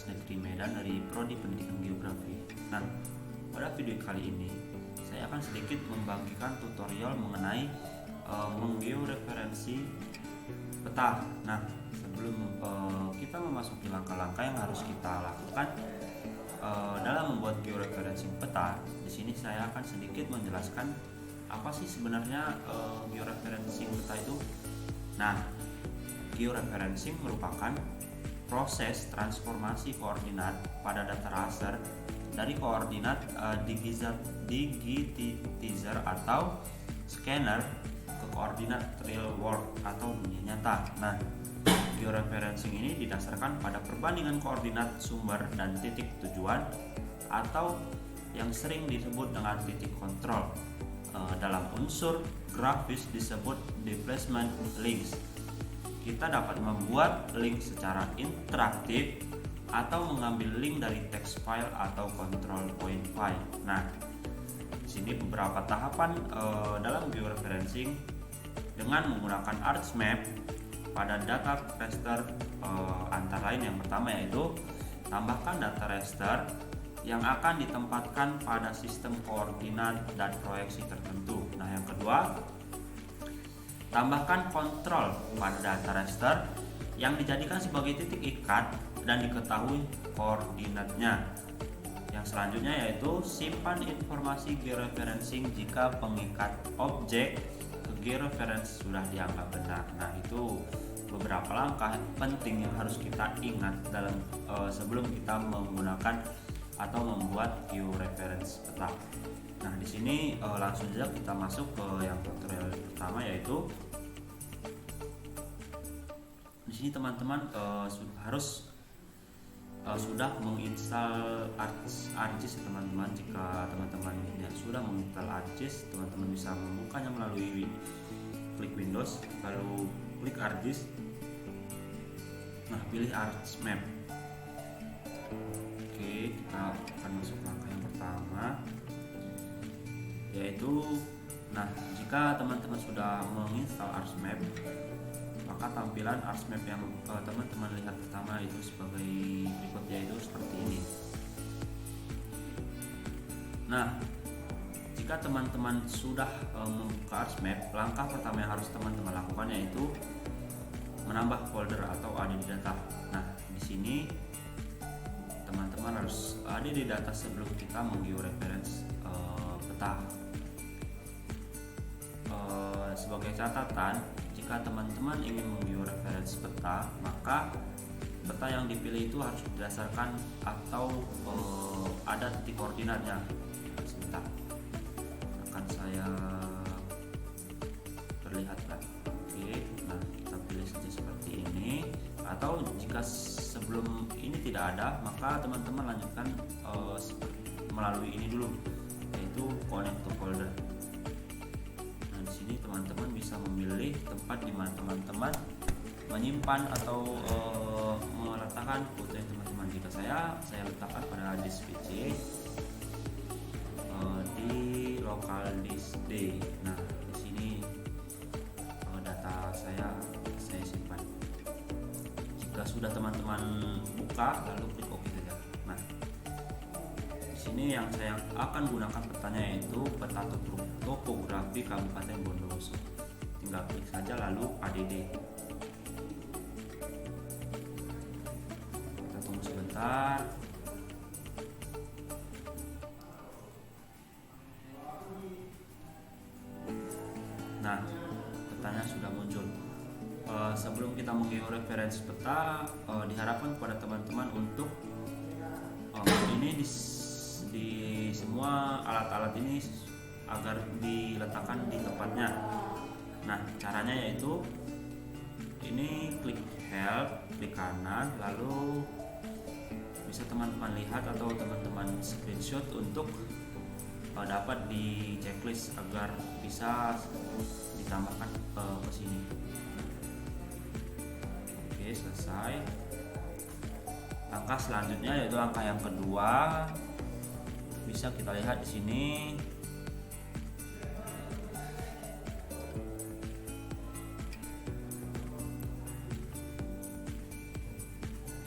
Universitas Negeri Medan dari Prodi Pendidikan Geografi. Nah, pada video kali ini saya akan sedikit membagikan tutorial mengenai menggeoreferensi peta. Nah, sebelum kita memasuki langkah-langkah yang harus kita lakukan dalam membuat georeferensi peta, di sini saya akan sedikit menjelaskan apa sih sebenarnya georeferensi peta itu. Nah, georeferencing merupakan proses transformasi koordinat pada data raster dari koordinat digitizer atau scanner ke koordinat real world atau dunia nyata. Nah, georeferencing ini didasarkan pada perbandingan koordinat sumber dan titik tujuan atau yang sering disebut dengan titik kontrol. Dalam unsur grafis disebut displacement links. Kita dapat membuat link secara interaktif atau mengambil link dari text file atau control point file. Nah, di sini beberapa tahapan dalam georeferencing dengan menggunakan ArcMap pada data raster, antara lain yang pertama yaitu tambahkan data raster yang akan ditempatkan pada sistem koordinat dan proyeksi tertentu. Nah, yang kedua, tambahkan kontrol pada data raster yang dijadikan sebagai titik ikat dan diketahui koordinatnya. Yang selanjutnya yaitu simpan informasi georeferencing jika pengikat objek ke georeference sudah dianggap benar. Nah, itu beberapa langkah penting yang harus kita ingat dalam sebelum kita menggunakan atau membuat georeference peta. Nah, di sini langsung saja kita masuk ke yang tutorial pertama, yaitu di sini teman-teman sudah menginstal ArcGIS teman-teman. Jika teman-teman sudah menginstal ArcGIS, teman-teman bisa membukanya melalui klik Windows, lalu klik ArcGIS. Nah, pilih ArcMap. Oke, kita akan masuk langkah yang pertama, yaitu jika teman-teman sudah menginstal ArcMap, maka tampilan ArcMap yang teman-teman lihat pertama itu sebagai berikut, yaitu seperti ini. Nah, jika teman-teman sudah membuka ArcMap, langkah pertama yang harus teman-teman lakukan yaitu menambah folder atau add di data. Nah, di sini teman-teman harus ada di data sebelum kita menggeoreference peta. Sebagai catatan, jika teman-teman ingin menggeoreference peta, maka peta yang dipilih itu harus berdasarkan atau ada titik koordinatnya. Sebentar, akan saya perlihatkan. Oke, nah kita pilih saja seperti ini. Atau jika sebelum ini tidak ada, maka teman-teman lanjutkan melalui ini dulu, yaitu connect to folder. Nah, di sini teman-teman bisa memilih tempat di mana teman-teman menyimpan atau meletakkan foto yang teman-teman. Jika saya letakkan pada disk PC di local disk D. Nah, di sini data saya simpan. Jika sudah teman-teman buka, lalu klik OK saja. Nah, di sini yang saya akan gunakan petanya yaitu peta topografi Kabupaten Bondowoso. Tinggal klik saja lalu ADD. Kita tunggu sebentar. Nah, petanya sudah muncul. Sebelum kita menggeoreferensi peta, diharapkan kepada teman-teman untuk ini di semua alat-alat ini agar diletakkan di tempatnya. Nah, caranya yaitu ini klik help, klik kanan, lalu bisa teman-teman lihat atau teman-teman screenshot untuk dapat di checklist agar bisa ditambahkan ke sini. Oke, selesai. Langkah selanjutnya yaitu langkah yang kedua. Bisa kita lihat di sini.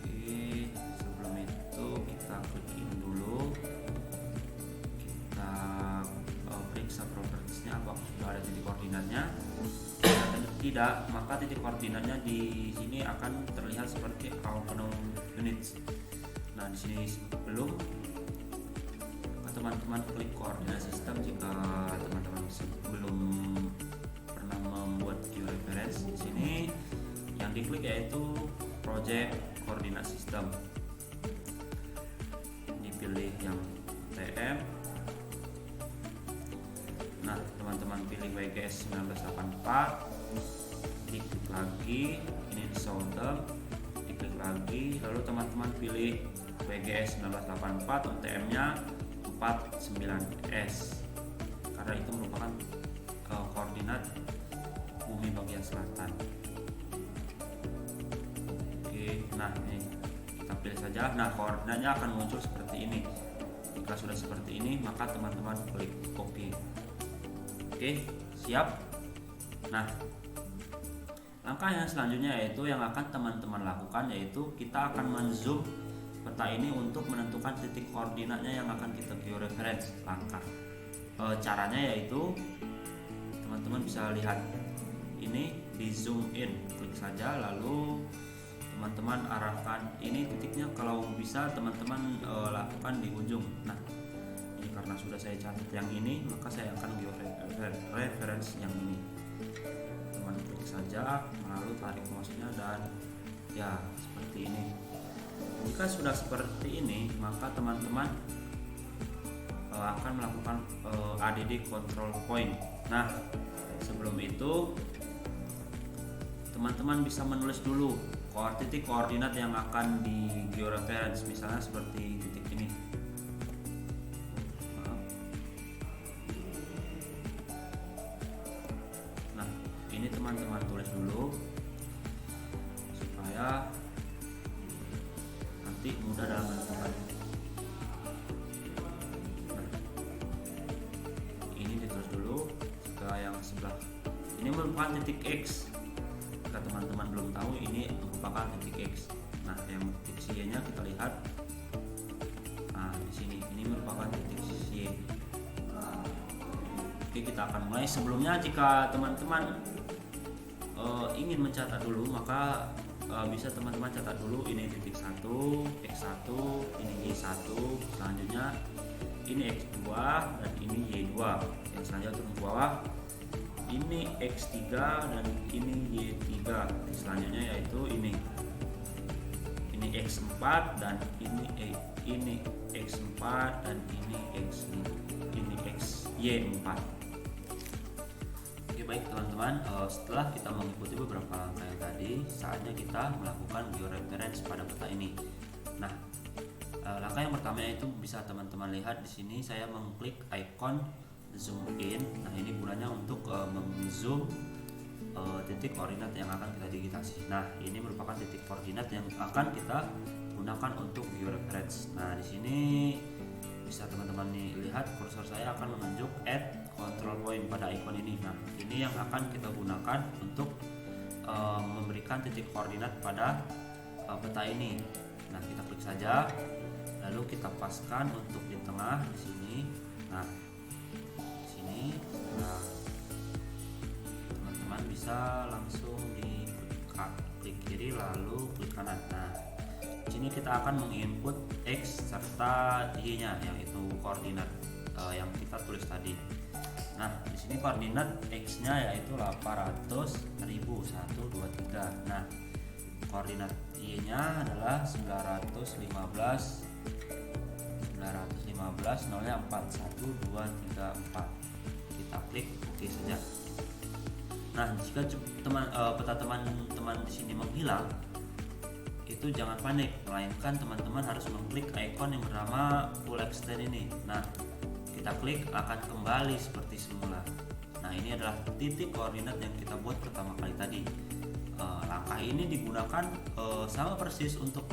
Oke, sebelum itu koordinatnya. Jika tidak, maka titik koordinatnya di sini akan terlihat seperti autonomous units. Nah, di sini sebelum teman-teman klik koordinat sistem, jika teman-teman belum pernah membuat georeference, di sini yang diklik yaitu project koordinat sistem. Dipilih yang TM. Nah, teman-teman pilih WGS 1984, diklik lagi, ini show term, diklik lagi, lalu teman-teman pilih WGS 1984, UTM-nya 49S, karena itu merupakan koordinat bumi bagian selatan. Oke, nah ini kita pilih saja. Nah, koordinatnya akan muncul seperti ini. Jika sudah seperti ini, maka teman-teman klik OK. Oke, siap. Nah, langkah yang selanjutnya yaitu yang akan teman-teman lakukan, yaitu kita akan men-zoom peta ini untuk menentukan titik koordinatnya yang akan kita georeference. Langkah caranya yaitu teman-teman bisa lihat ini di zoom in, klik saja, lalu teman-teman arahkan ini titiknya, kalau bisa teman-teman lakukan di ujung. Nah, ini karena sudah saya catat yang ini, maka saya akan georeference yang ini. Teman klik saja, lalu tarik mouse-nya dan ya seperti ini. Jika sudah seperti ini, maka teman-teman akan melakukan ADD control point. Nah, sebelum itu teman-teman bisa menulis dulu titik koordinat yang akan di georeference, misalnya seperti titik ini. Nah, ini teman-teman tulis dulu supaya nanti mudah dalam menentukan. Nah, ini ditulis dulu. Jika yang sebelah ini merupakan titik X, jika teman-teman belum tahu, ini merupakan titik X. Nah, yang titik Y-nya kita lihat. Nah, di sini ini merupakan titik Y. Oke, kita akan mulai. Sebelumnya, jika teman-teman ingin mencatat dulu, maka bisa teman-teman catat dulu ini titik 1, X1, ini Y1, selanjutnya ini X2 dan ini Y2. Yang selanjutnya turun ke bawah, ini X3 dan ini Y3. Selanjutnya yaitu ini X4 dan ini X4 dan ini XY4. Oke, baik teman-teman, setelah kita mengikuti beberapa langkah yang tadi, saatnya kita melakukan georeference pada peta ini. Nah, langkah yang pertama yaitu bisa teman-teman lihat di sini saya mengklik icon zoom in. Nah, ini gunanya untuk meng-zoom titik koordinat yang akan kita digitasi. Nah, ini merupakan titik koordinat yang akan kita gunakan untuk georeference. Nah, di sini bisa teman-teman lihat kursor saya akan menunjuk add control point pada icon ini. Nah, ini yang akan kita gunakan untuk memberikan titik koordinat pada peta ini. Nah, kita klik saja, lalu kita paskan untuk di tengah di sini. Nah, di sini. Nah, teman-teman bisa langsung di klik kiri lalu klik kanan. Nah, di sini kita akan menginput X serta Y-nya, yaitu koordinat yang kita tulis tadi. Nah, di sini koordinat X-nya yaitu 800, 1000, 1, 2, 3. Nah, koordinat Y-nya adalah 915, 0-nya 4, 1, 2, 3, 4. Kita klik OK saja. Nah, jika peta teman-teman di sini menghilang, itu jangan panik, melainkan teman-teman harus mengklik icon yang bernama full extend ini. Nah, kita klik akan kembali seperti semula. Nah, ini adalah titik koordinat yang kita buat pertama kali tadi. Langkah ini digunakan sama persis untuk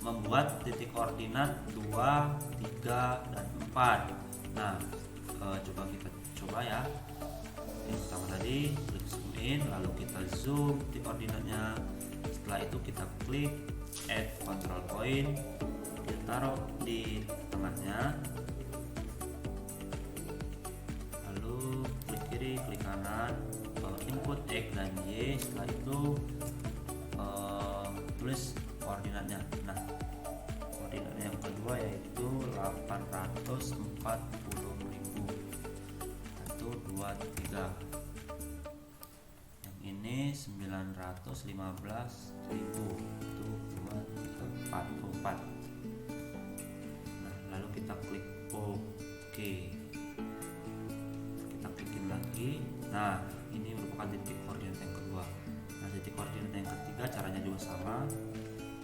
membuat titik koordinat 2, 3, dan 4. Nah, coba kita coba ya. Yang pertama tadi klik zoom in, lalu kita zoom titik koordinatnya. Setelah itu kita klik add control point, kita taruh di tengahnya, lalu klik kiri, klik kanan, input X dan Y. Setelah itu tulis koordinatnya. Nah, koordinat yang kedua yaitu 840.000. 1, 2, 3. Yang ini 915.000. 1, 2, 3, 4. Nah, lalu kita klik OK. Kita klikin lagi. Nah, ini merupakan titik koordinat yang kedua. Nah, titik koordinat yang ketiga caranya juga sama.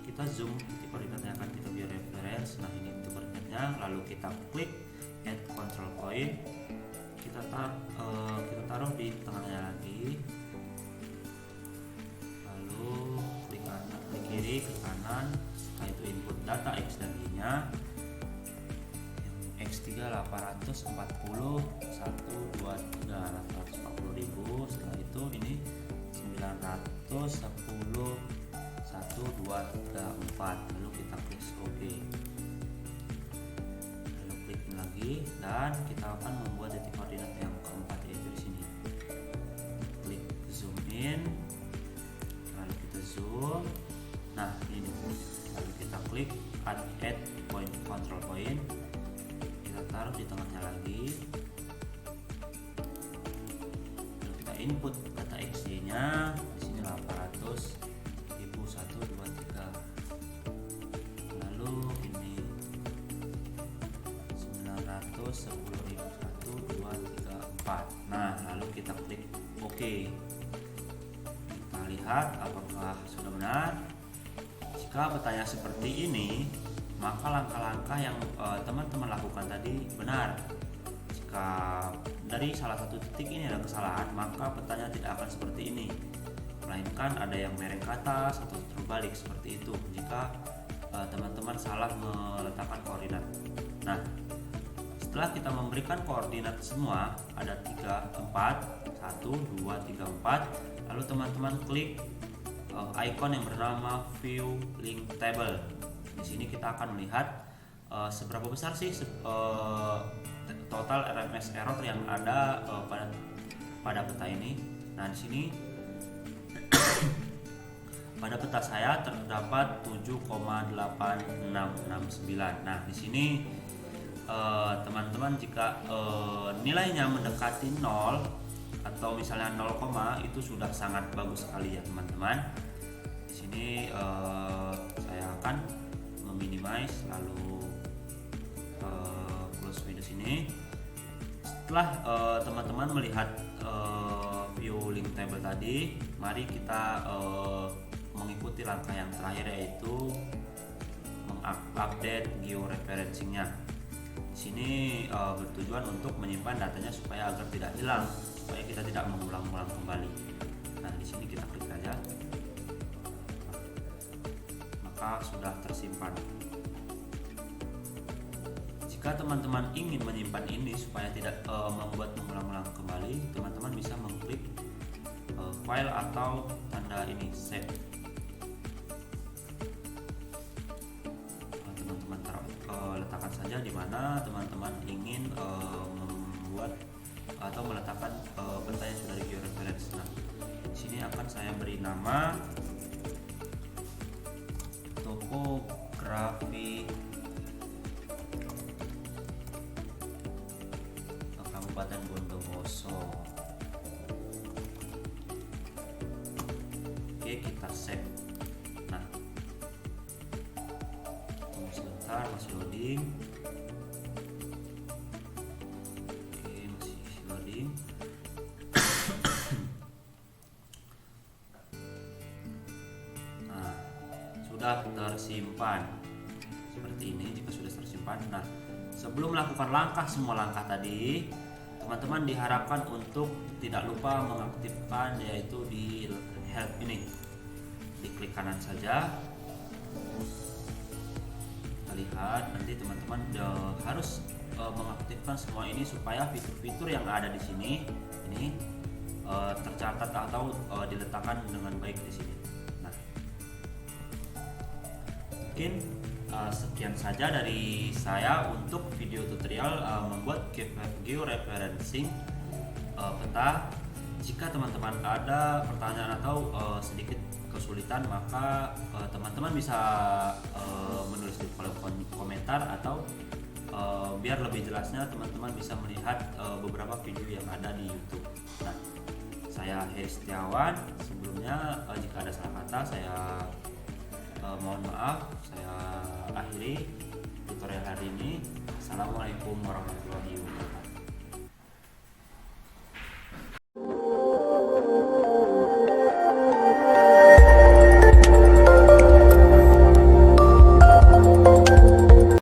Kita zoom titik koordinat yang akan kita biar reference. Nah, ini titik koordinatnya. Lalu kita klik add control point. Kita taruh di tengahnya lagi. Lalu klik kanan, klik kiri, klik kanan. Setelah itu input data X dan Y-nya. X3 840, 1, 2, 3, 840.000. Setelah itu ini 910, 1, 2, 3, 4. Lalu kita klik OK. Lalu klik lagi dan kita akan membuat titik koordinat yang keempat, yaitu di sini. Klik zoom in. Lalu kita zoom. Nah, ini. Lalu kita klik add point control point. Kita taruh di tengahnya lagi. Lalu kita input data XY-nya. Di sini 800.000, 1, 2, 3. Lalu ini 910.000, 1, 2, 3, 4. Nah, lalu kita klik OK. Kita lihat apakah sudah benar. Jika bertanya seperti ini, maka langkah-langkah yang teman-teman lakukan tadi benar. Jika dari salah satu titik ini ada kesalahan, maka petanya tidak akan seperti ini, melainkan ada yang mereng ke atas atau terbalik seperti itu jika teman-teman salah meletakkan koordinat. Nah, setelah kita memberikan koordinat semua ada 3, 4, 1, 2, 3, 4, lalu teman-teman klik icon yang bernama View Link Table. Di sini kita akan melihat seberapa besar sih total RMS error yang ada pada peta ini. Nah, di sini pada peta saya terdapat 7,8669. Nah, di sini teman-teman jika nilainya mendekati 0 atau misalnya 0, itu sudah sangat bagus sekali ya teman-teman. Di sini saya akan meminimize lalu close windows ini. Setelah teman-teman melihat view link table tadi, mari kita mengikuti langkah yang terakhir, yaitu mengupdate georeferencingnya. Di sini bertujuan untuk menyimpan datanya supaya agar tidak hilang, supaya kita tidak mengulang-ulang kembali. Nah, di sini kita klik saja, maka sudah tersimpan. Jika teman-teman ingin menyimpan ini supaya tidak membuat mengulang-ulang kembali, teman-teman bisa mengklik file atau tanda ini save. Teman-teman letakkan saja di mana teman-teman ingin membuat atau meletakkan peta yang sudah di georeference. Nah, di sini akan saya beri nama topografi Kabupaten Bondowoso. Oke, kita save. Nah, tunggu sebentar, masih loading. Oke, masih loading. Nah, sudah tersimpan seperti ini. Jika sudah tersimpan, nah, sebelum melakukan semua langkah tadi, teman-teman diharapkan untuk tidak lupa mengaktifkan, yaitu di help ini. Diklik kanan saja. Kita lihat nanti teman-teman harus mengaktifkan semua ini supaya fitur-fitur yang ada di sini ini tercatat atau diletakkan dengan baik di sini. Nah, mungkin sekian saja dari saya untuk video tutorial membuat georeferencing peta. Jika teman-teman ada pertanyaan atau sedikit kesulitan, maka teman-teman bisa menulis di kolom komentar, atau biar lebih jelasnya teman-teman bisa melihat beberapa video yang ada di YouTube. Nah, saya Heri Setiawan. Sebelumnya jika ada salah kata saya mohon maaf. Saya akhiri tutorial hari ini. Assalamualaikum warahmatullahi wabarakatuh.